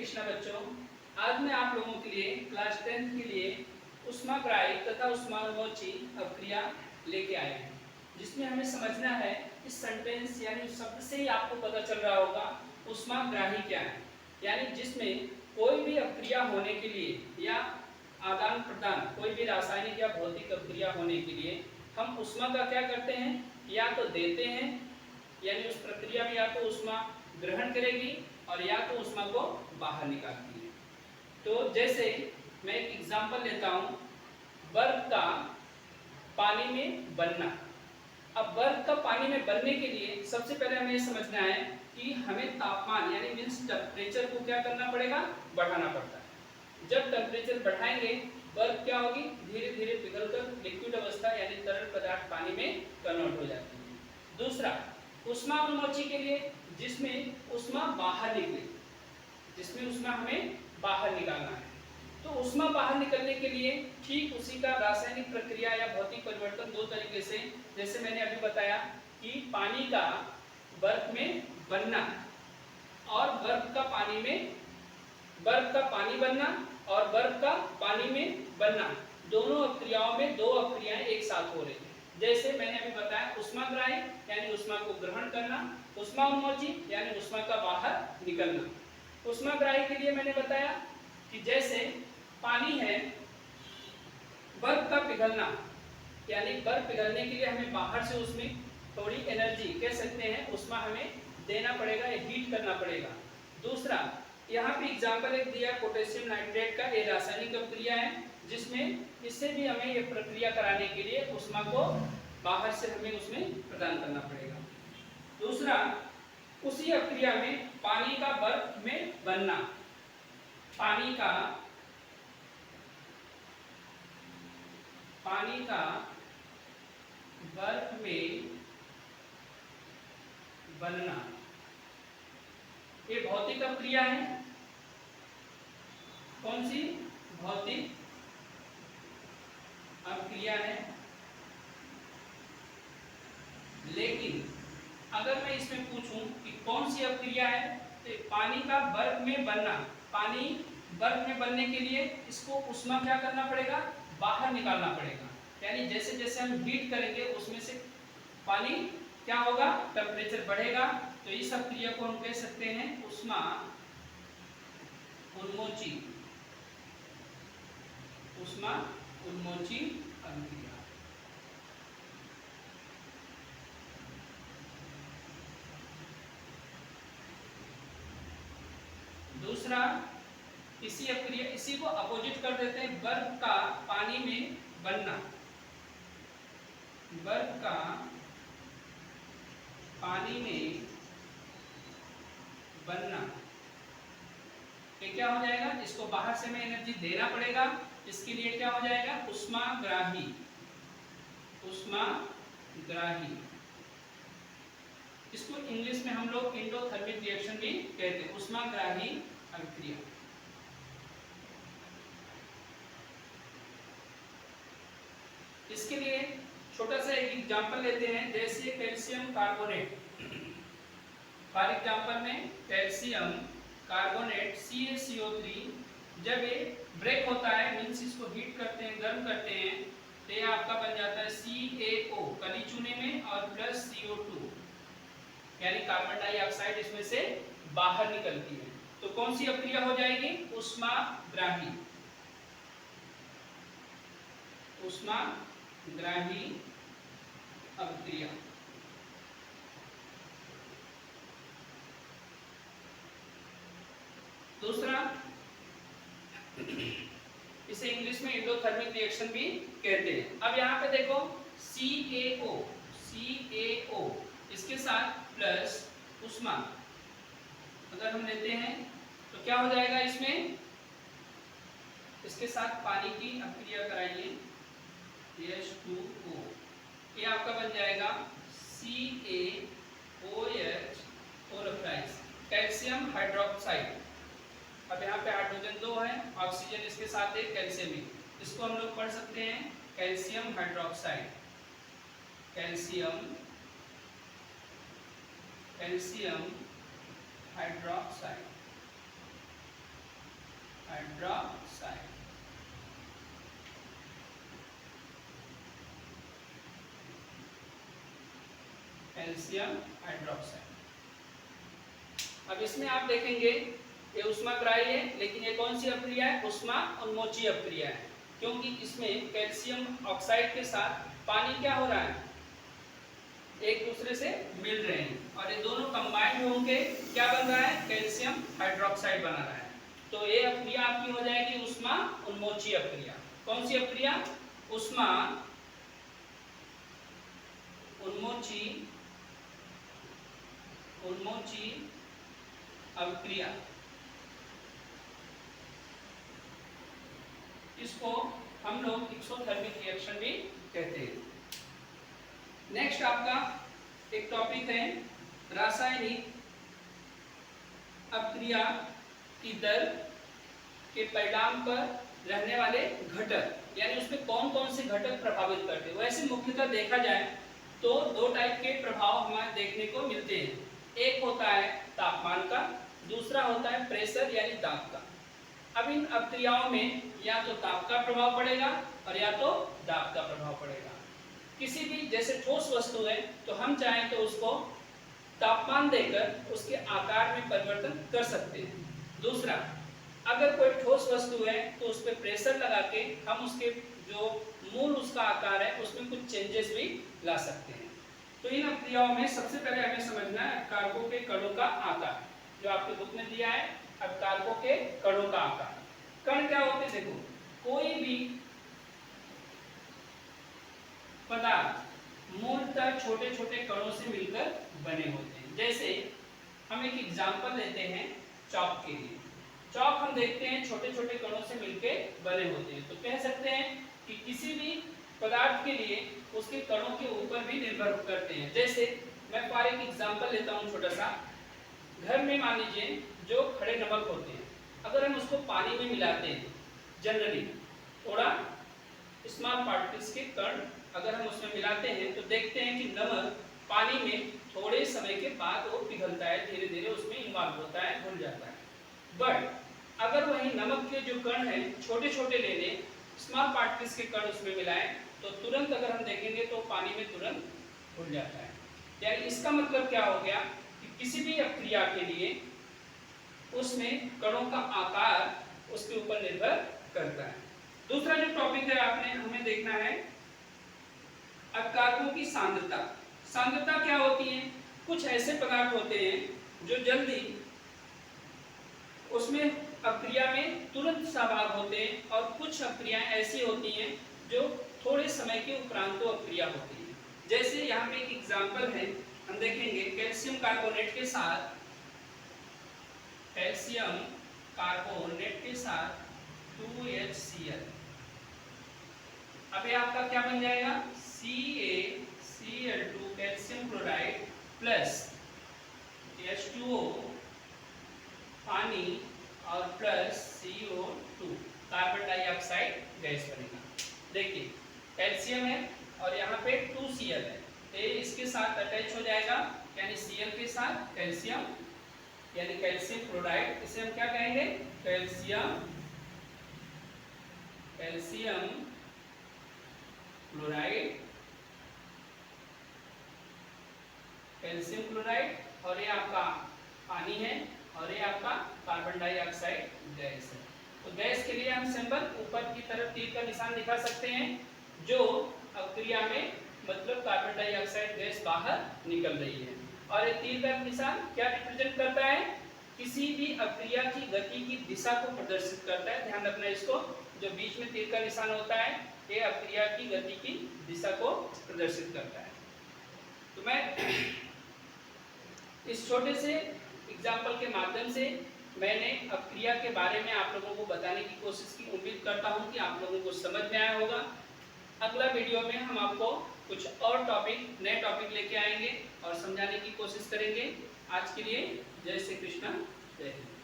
कृष्णा बच्चों, आज मैं आप लोगों के लिए क्लास 10th के लिए ऊष्माग्राही तथा ऊष्माउन्मोची अभिक्रिया लेके आए हैं, जिसमें हमें समझना है इस सेंटेंस यानी उस शब्द से ही आपको पता चल रहा होगा ऊष्माग्राही क्या है। यानी जिसमें कोई भी अभिक्रिया होने के लिए या आदान प्रदान कोई भी रासायनिक या भौतिक अभिक्रिया होने के लिए हम ऊष्मा का क्या करते हैं, या तो देते हैं, यानी उस प्रक्रिया में या तो ऊष्मा ग्रहण करेगी और या तो ऊष्मा को बाहर निकालती है। तो जैसे मैं एक एग्जांपल लेता हूँ, बर्फ का पानी में बनना। अब बर्फ का पानी में बनने के लिए सबसे पहले हमें ये समझना है कि हमें तापमान यानी मीन्स टेम्परेचर को क्या करना पड़ेगा, बढ़ाना पड़ता है। जब टेम्परेचर बढ़ाएंगे बर्फ क्या होगी, धीरे धीरे पिघलकर लिक्विड अवस्था यानी तरल पदार्थ पानी में कन्वर्ट हो जाती है। दूसरा, ऊष्माउन्मोची के लिए जिसमें ऊष्मा बाहर निकले, जिसमें ऊष्मा हमें बाहर निकालना है। तो ऊष्मा बाहर निकलने के लिए ठीक उसी का रासायनिक प्रक्रिया या भौतिक परिवर्तन दो तरीके से, जैसे मैंने अभी बताया कि पानी का बर्फ में बनना और बर्फ का पानी बनना और बर्फ का पानी में बनना, दोनों अभिक्रियाओं में दो अभिक्रियाएं एक साथ हो रही है। जैसे मैंने अभी बताया ऊष्माग्राही यानी ऊष्मा को ग्रहण करना, ऊष्माउन्मोची यानी ऊष्मा का बाहर निकलना। ऊष्माग्राही के लिए मैंने बताया कि जैसे पानी है, बर्फ का पिघलना यानी बर्फ पिघलने के लिए हमें बाहर से उसमें थोड़ी एनर्जी कह सकते हैं ऊष्मा हमें देना पड़ेगा या हीट करना पड़ेगा। दूसरा, यहाँ पे एग्जाम्पल एक दिया पोटेशियम नाइट्रेट का, ये रासायनिक अभिक्रिया है जिसमें इससे भी हमें ये प्रक्रिया कराने के लिए ऊष्मा को बाहर से हमें उसमें प्रदान करना पड़ेगा। दूसरा, उसी अभिक्रिया में पानी का बर्फ में बनना, पानी का बर्फ में बनना, ये भौतिक अभिक्रिया है। कौन सी भौतिक अभिक्रिया है। लेकिन अगर मैं इसमें पूछूं कि कौन सी अभिक्रिया है, तो पानी का बर्फ में बनना, पानी बर्फ में बनने के लिए इसको ऊष्मा क्या करना पड़ेगा, बाहर निकालना पड़ेगा। यानी जैसे जैसे हम हीट करेंगे उसमें से पानी क्या होगा, टेम्परेचर बढ़ेगा। तो इस अभिक्रिया को हम कह सकते हैं ऊष्मा उन्मोची, ऊष्मा उन्मोची अभिक्रिया। दूसरा, इसी को अपोजिट कर देते हैं, बर्फ का पानी में बनना, बर्फ का पानी में बनना, ये क्या हो जाएगा, इसको बाहर से हमें एनर्जी देना पड़ेगा, इसके लिए क्या हो जाएगा, ऊष्माग्राही, ऊष्माग्राही। इसको इंग्लिश में हम लोग एंडोथर्मिक रिएक्शन भी कहते हैं, ऊष्माग्राही अभिक्रिया। इसके लिए छोटा सा एक एग्जांपल लेते हैं, जैसे कैल्शियम कार्बोनेट। फॉर एग्जांपल में कैल्शियम कार्बोनेट CaCO3 जब ये ब्रेक होता है, मीन्स इसको हीट करते हैं, गर्म करते हैं, तो ये आपका बन जाता है CaO कली चूने में और प्लस CO2 यानी कार्बन डाइऑक्साइड इसमें से बाहर निकलती है। तो कौन सी अभिक्रिया हो जाएगी, ऊष्माग्राही, ऊष्माग्राही अभिक्रिया। दूसरा, इसे इंग्लिश में एंडोथर्मिक रिएक्शन भी कहते हैं। अब यहाँ पे देखो CaO इसके साथ प्लस ऊष्मा अगर हम लेते हैं तो क्या हो जाएगा, इसमें इसके साथ पानी की अभिक्रिया कराइए H2O, ये आपका बन जाएगा CaOH और कैल्शियम हाइड्रोक्साइड। अब यहाँ पे हाइड्रोजन 2 है, ऑक्सीजन इसके साथ एक कैल्शियम है, इसको हम लोग पढ़ सकते हैं calcium hydroxide, calcium hydroxide. Hydroxide. Calcium hydroxide. अब इसमें आप देखेंगे ये ऊष्माग्राही है, लेकिन ये कौन सी अपक्रिया है? ऊष्मा उन्मोची अपक्रिया है, क्योंकि इसमें कैल्शियम ऑक्साइड के साथ पानी क्या हो रहा है? एक दूसरे से मिल रहे हैं और ये दोनों कंबाइंड होकर क्या बन रहा है? कैल्शियम हाइड्रोक्साइड बना रहा है। तो ये अपक्रिया आपकी हो जाएगी ऊष्मा उन्मोची अपक्रिया। कौन सी अपक्रिया? ऊष्मा उन्मोची अपक्रिया। इसको हम लोग एक्सोथर्मिक रिएक्शन भी कहते हैं। नेक्स्ट आपका एक टॉपिक है रासायनिक अपक्रिया की दर के परिणाम पर रहने वाले घटक, यानी उसमें कौन कौन से घटक प्रभावित करते हैं। वैसे मुख्यतः देखा जाए तो दो टाइप के प्रभाव हमें देखने को मिलते हैं। एक होता है तापमान का, दूसरा होता है प्रेशर यानी दाब का। अब इन अपक्रियाओं में या तो ताप का प्रभाव पड़ेगा और या तो दाब का प्रभाव पड़ेगा। किसी भी जैसे ठोस वस्तु है तो हम चाहें तो उसको तापमान देकर उसके आकार में परिवर्तन कर सकते हैं। दूसरा, अगर कोई ठोस वस्तु है तो उस पर प्रेशर लगा के हम उसके जो मूल उसका आकार है उसमें कुछ चेंजेस भी ला सकते हैं। तो इन अपक्रियाओं में सबसे पहले हमें समझना है अपकारकों के कणों का आकार, जो आपके बुक में दिया है। अपकारकों के कणों का आकार, कण क्या होते हैं? देखो, कोई भी पदार्थ मूलतः छोटे छोटे कणों से मिलकर बने होते हैं। जैसे हम एक एग्जांपल लेते हैं चॉक के लिए। चॉक हम देखते हैं छोटे छोटे कणों से मिलकर बने होते हैं। तो कह सकते हैं कि किसी भी पदार्थ के लिए उसके कणों के ऊपर भी निर्भर करते हैं। जैसे मैं फॉर एक एग्जांपल लेता हूं छोटा सा। घर में मान लीजिए जो खड़े नमक होते हैं, अगर हम उसको पानी में मिलाते हैं, जनरली थोड़ा स्मॉल पार्टिकल्स के कण अगर हम उसमें मिलाते हैं तो देखते हैं कि नमक पानी में थोड़े समय के बाद वो पिघलता है, धीरे धीरे उसमें इन्वॉल्व होता है, घुल जाता है। बट अगर वही नमक के जो कण हैं छोटे छोटे ले लें, स्मॉल पार्टिकल्स के कण उसमें मिलाएं, तो तुरंत अगर हम देखेंगे तो पानी में तुरंत घुल जाता है। यानी इसका मतलब क्या हो गया कि किसी भी अपक्रिया के लिए उसमें कणों का आकार उसके ऊपर निर्भर करता है। दूसरा जो टॉपिक है आपने हमें देखना है अपकारकों की सांद्रता। सांद्रता क्या होती है? कुछ ऐसे पदार्थ होते हैं जो जल्दी उसमें अपक्रिया में तुरंत सहभाग होते हैं और कुछ अपक्रियाएं ऐसी होती हैं जो थोड़े समय के उपरांत तो अपक्रिया होती है। जैसे यहाँ पे एक एग्जांपल है, हम देखेंगे कैल्शियम कार्बोनेट के साथ 2HCl। अब ये आपका क्या बन जाएगा? CaCl2 calcium chloride plus H2O पानी और plus CO2 carbon dioxide gas बनेगा। देखिए कैल्शियम है और यहाँ पे 2Cl है, तो इसके साथ अटैच हो जाएगा, यानी Cl के साथ कैल्शियम यानी कैल्शियम क्लोराइड। इसे हम क्या कहेंगे? कैल्शियम क्लोराइड और ये आपका पानी है और ये आपका कार्बन डाइऑक्साइड गैस है। तो गैस के लिए हम सिंबल ऊपर की तरफ तीर का निशान दिखा सकते हैं, जो अपक्रिया में मतलब कार्बन डाइऑक्साइड गैस बाहर निकल रही है। और ये तीर का निशान क्या रिप्रेजेंट करता है? किसी भी अपक्रिया की गति की दिशा को प्रदर्शित करता है। ध्यान रखना इसको, जो बीच में तीर का निशान होता है ये अपक्रिया की गति की दिशा को प्रदर्शित करता है। तो मैं इस छोटे से एग्जाम्पल के माध्यम से मैंने अपक्रिया के बारे में आप लोगों को बताने की कोशिश की। उम्मीद करता हूँ कि आप लोगों को समझ में आया होगा। अगला वीडियो में हम आपको कुछ और टॉपिक, नए टॉपिक लेके आएंगे और समझाने की कोशिश करेंगे। आज के लिए जय श्री कृष्ण, जय हिंद।